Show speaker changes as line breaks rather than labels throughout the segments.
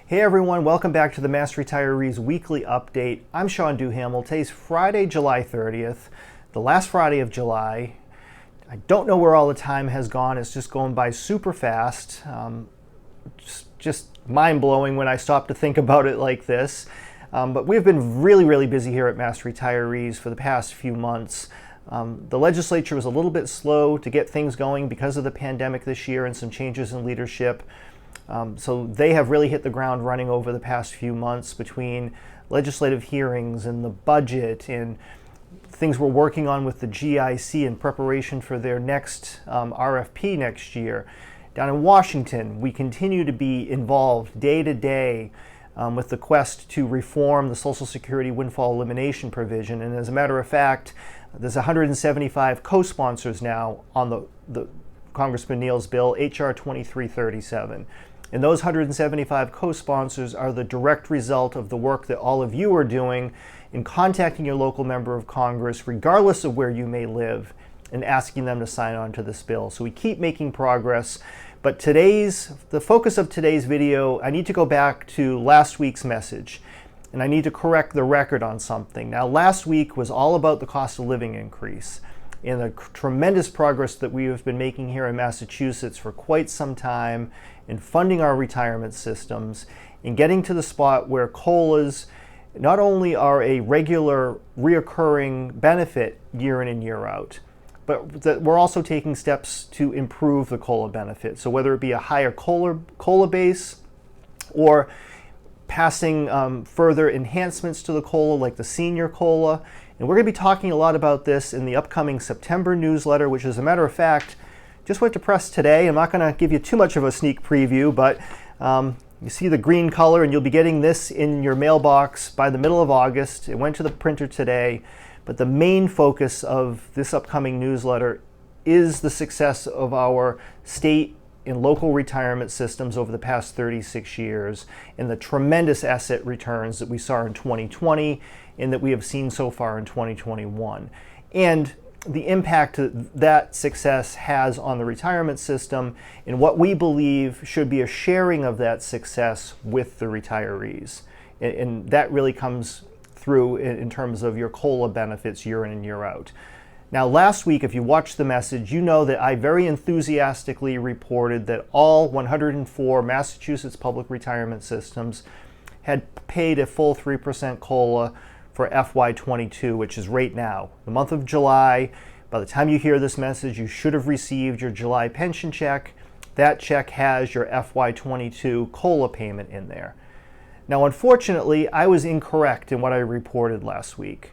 Hey everyone, welcome back to the Mass Retirees Weekly Update. I'm Sean Duhamel. Today's Friday, July 30th, the last Friday of July. I don't know where all the time has gone. It's just going by super fast. Just mind-blowing when I stop to think about it like this. But we've been really busy here at Mass Retirees for the past few months. The legislature was a little bit slow to get things going because of the pandemic this year and some changes in leadership. So they have really hit the ground running over the past few months between legislative hearings and the budget and things we're working on with the GIC in preparation for their next RFP next year. Down in Washington, we continue to be involved day to day with the quest to reform the Social Security windfall elimination provision. And as a matter of fact, there's 175 co-sponsors now on the Congressman Neal's bill, H.R. 2337. And those 175 co-sponsors are the direct result of the work that all of you are doing in contacting your local member of Congress, regardless of where you may live, and asking them to sign on to this bill. So we keep making progress. But the focus of today's video, I need to go back to last week's message, and I need to correct the record on something. Now, last week was all about the cost of living increase and the tremendous progress that we have been making here in Massachusetts for quite some time in funding our retirement systems and getting to the spot where COLAs not only are a regular, reoccurring benefit year in and year out, but that we're also taking steps to improve the COLA benefit. So whether it be a higher COLA base or passing further enhancements to the COLA like the senior COLA. And we're going to be talking a lot about this in the upcoming September newsletter, which, as a matter of fact, just went to press today. I'm not going to give you too much of a sneak preview, but you see the green color, and you'll be getting this in your mailbox by the middle of August. It went to the printer today, but the main focus of this upcoming newsletter is the success of our state and local retirement systems over the past 36 years and the tremendous asset returns that we saw in 2020 and that we have seen so far in 2021. And the impact that success has on the retirement system and what we believe should be a sharing of that success with the retirees. And that really comes through in terms of your COLA benefits year in and year out. Now, last week, if you watched the message, you know that I very enthusiastically reported that all 104 Massachusetts public retirement systems had paid a full 3% COLA for FY22, which is right now, the month of July. By the time you hear this message, you should have received your July pension check. That check has your FY22 COLA payment in there. Now, unfortunately, I was incorrect in what I reported last week.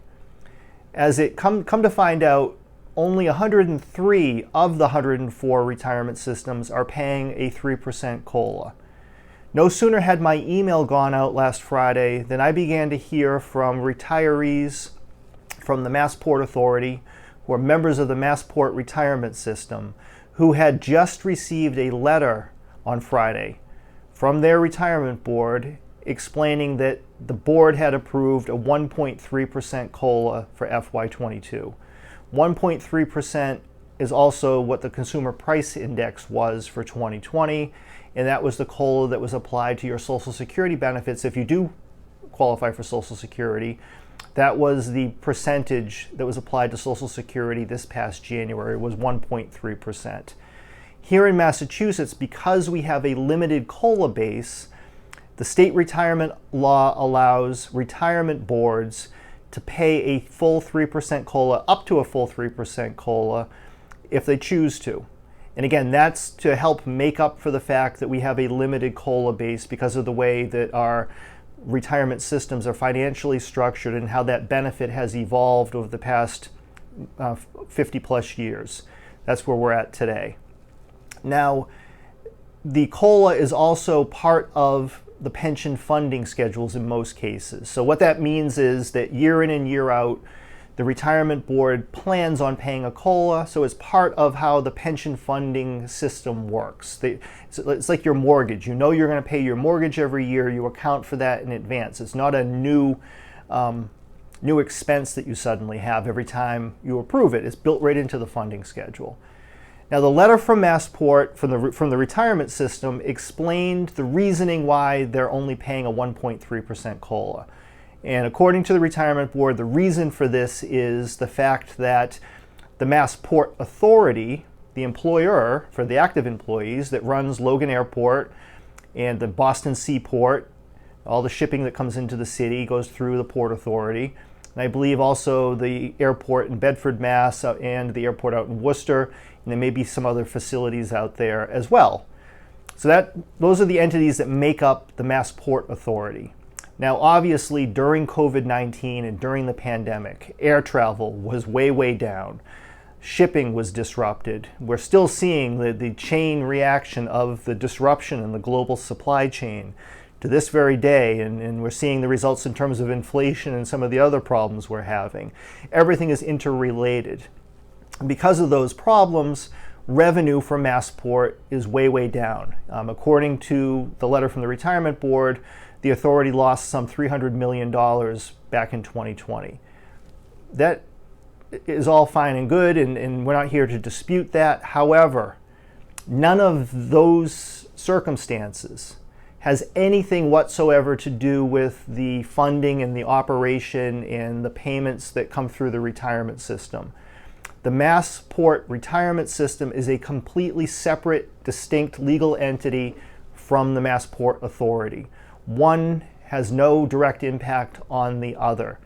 As it come to find out, only 103 of the 104 retirement systems are paying a 3% COLA. No sooner had my email gone out last Friday than I began to hear from retirees from the Massport Authority, who are members of the Massport retirement system, who had just received a letter on Friday from their retirement board explaining that the board had approved a 1.3% COLA for FY22. 1.3% is also what the Consumer Price Index was for 2020, and that was the COLA that was applied to your Social Security benefits if you do qualify for Social Security. That was the percentage that was applied to Social Security this past January, was 1.3%. Here in Massachusetts, because we have a limited COLA base, the state retirement law allows retirement boards to pay a full 3% COLA, up to a full 3% COLA, if they choose to. And again, that's to help make up for the fact that we have a limited COLA base because of the way that our retirement systems are financially structured and how that benefit has evolved over the past 50 plus years. That's where we're at today. Now, the COLA is also part of the pension funding schedules in most cases. So what that means is that year in and year out, the retirement board plans on paying a COLA, so it's part of how the pension funding system works. It's like your mortgage. You know you're going to pay your mortgage every year. You account for that in advance. It's not a new expense that you suddenly have every time you approve it. It's built right into the funding schedule. Now, the letter from Massport, from the retirement system, explained the reasoning why they're only paying a 1.3% COLA. And according to the retirement board, the reason for this is the fact that the Massport Authority, the employer for the active employees that runs Logan Airport and the Boston Seaport, all the shipping that comes into the city goes through the Port Authority. And I believe also the airport in Bedford, Mass, and the airport out in Worcester, and there may be some other facilities out there as well. So those are the entities that make up the Massport Authority. Now, obviously, during COVID-19 and during the pandemic, air travel was way, way down. Shipping was disrupted. We're still seeing the chain reaction of the disruption in the global supply chain to this very day, and we're seeing the results in terms of inflation and some of the other problems we're having. Everything is interrelated. Because of those problems, revenue from Massport is way, way down. According to the letter from the retirement board, the authority lost some $300 million back in 2020. That is all fine and good, and we're not here to dispute that. However, none of those circumstances has anything whatsoever to do with the funding and the operation and the payments that come through the retirement system. The Massport retirement system is a completely separate, distinct legal entity from the Massport Authority. One has no direct impact on the other.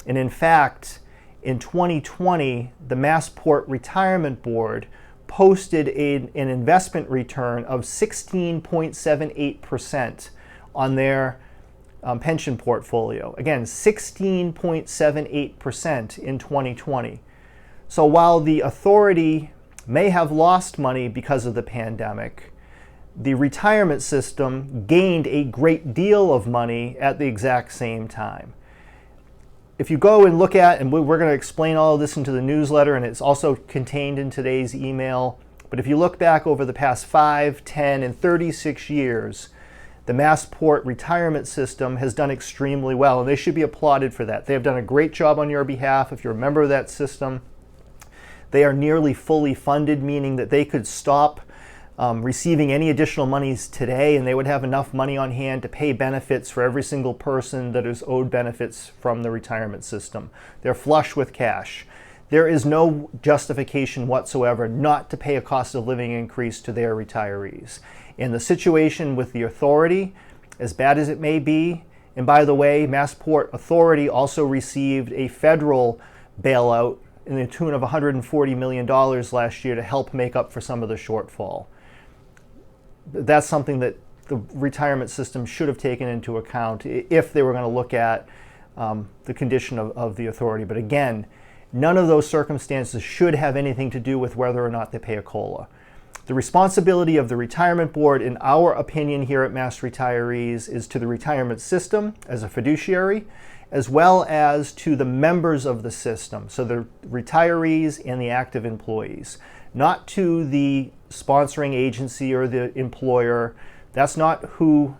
And in fact, in 2020, the Massport Retirement Board posted an investment return of 16.78% on their pension portfolio. Again, 16.78% in 2020. So while the authority may have lost money because of the pandemic, the retirement system gained a great deal of money at the exact same time. If you go and look at, and we're going to explain all of this into the newsletter, and it's also contained in today's email, but if you look back over the past 5, 10, and 36 years, the Massport retirement system has done extremely well, and they should be applauded for that. They have done a great job on your behalf. If you're a member of that system, they are nearly fully funded, meaning that they could stop receiving any additional monies today, and they would have enough money on hand to pay benefits for every single person that is owed benefits from the retirement system. They're flush with cash. There is no justification whatsoever not to pay a cost of living increase to their retirees. In the situation with the authority, as bad as it may be, and by the way, Massport Authority also received a federal bailout in the tune of $140 million last year to help make up for some of the shortfall. That's something that the retirement system should have taken into account if they were going to look at the condition of the authority. But again, none of those circumstances should have anything to do with whether or not they pay a COLA. The responsibility of the retirement board, in our opinion here at Mass Retirees, is to the retirement system as a fiduciary, as well as to the members of the system, so the retirees and the active employees, not to the sponsoring agency or the employer. That's not who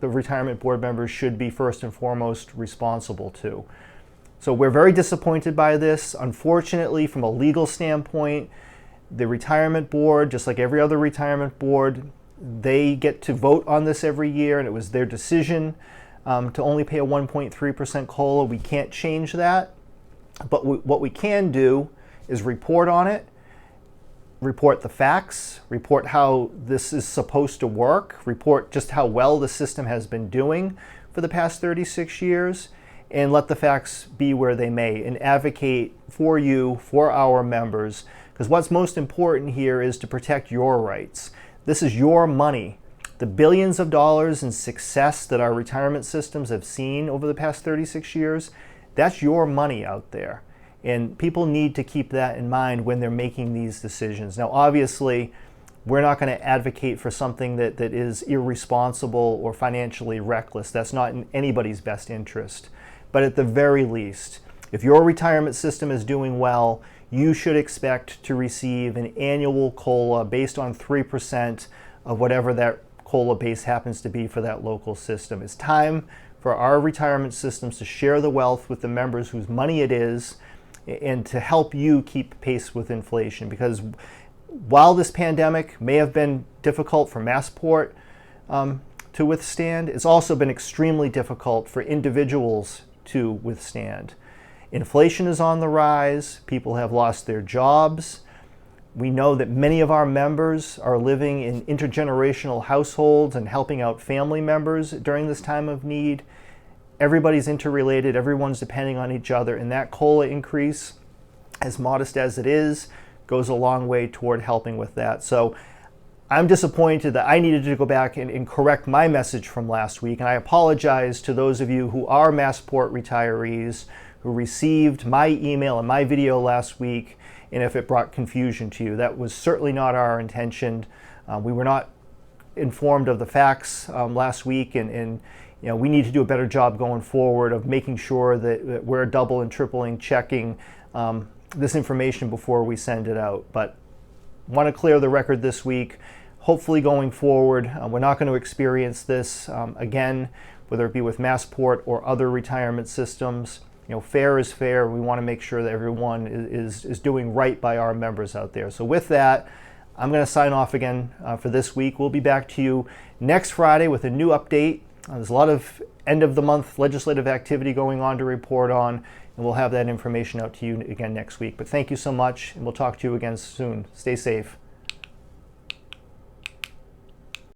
the retirement board members should be first and foremost responsible to. So we're very disappointed by this. Unfortunately, from a legal standpoint, the retirement board, just like every other retirement board, they get to vote on this every year, and it was their decision to only pay a 1.3% COLA. We can't change that, but what we can do is report on it, report the facts, report how this is supposed to work, report just how well the system has been doing for the past 36 years, and let the facts be where they may, and advocate for you, for our members, because what's most important here is to protect your rights. This is your money. The billions of dollars in success that our retirement systems have seen over the past 36 years, that's your money out there. And people need to keep that in mind when they're making these decisions. Now, obviously, we're not going to advocate for something that is irresponsible or financially reckless. That's not in anybody's best interest. But at the very least, if your retirement system is doing well, you should expect to receive an annual COLA based on 3% of whatever that COLA base happens to be for that local system. It's time for our retirement systems to share the wealth with the members whose money it is, and to help you keep pace with inflation, because while this pandemic may have been difficult for Massport to withstand, it's also been extremely difficult for individuals to withstand. Inflation is on the rise. People have lost their jobs. We know that many of our members are living in intergenerational households and helping out family members during this time of need. Everybody's interrelated. Everyone's depending on each other. And that COLA increase, as modest as it is, goes a long way toward helping with that. So I'm disappointed that I needed to go back and correct my message from last week. And I apologize to those of you who are Massport retirees who received my email and my video last week, and if it brought confusion to you. That was certainly not our intention. We were not informed of the facts last week, and we need to do a better job going forward of making sure that we're double and tripling checking this information before we send it out. But want to clear the record this week. Hopefully going forward, we're not going to experience this again, whether it be with Massport or other retirement systems. Fair is fair. We want to make sure that everyone is doing right by our members out there. So with that, I'm going to sign off again for this week. We'll be back to you next Friday with a new update. There's a lot of end of the month legislative activity going on to report on, and we'll have that information out to you again next week. But thank you so much, and we'll talk to you again soon. Stay safe.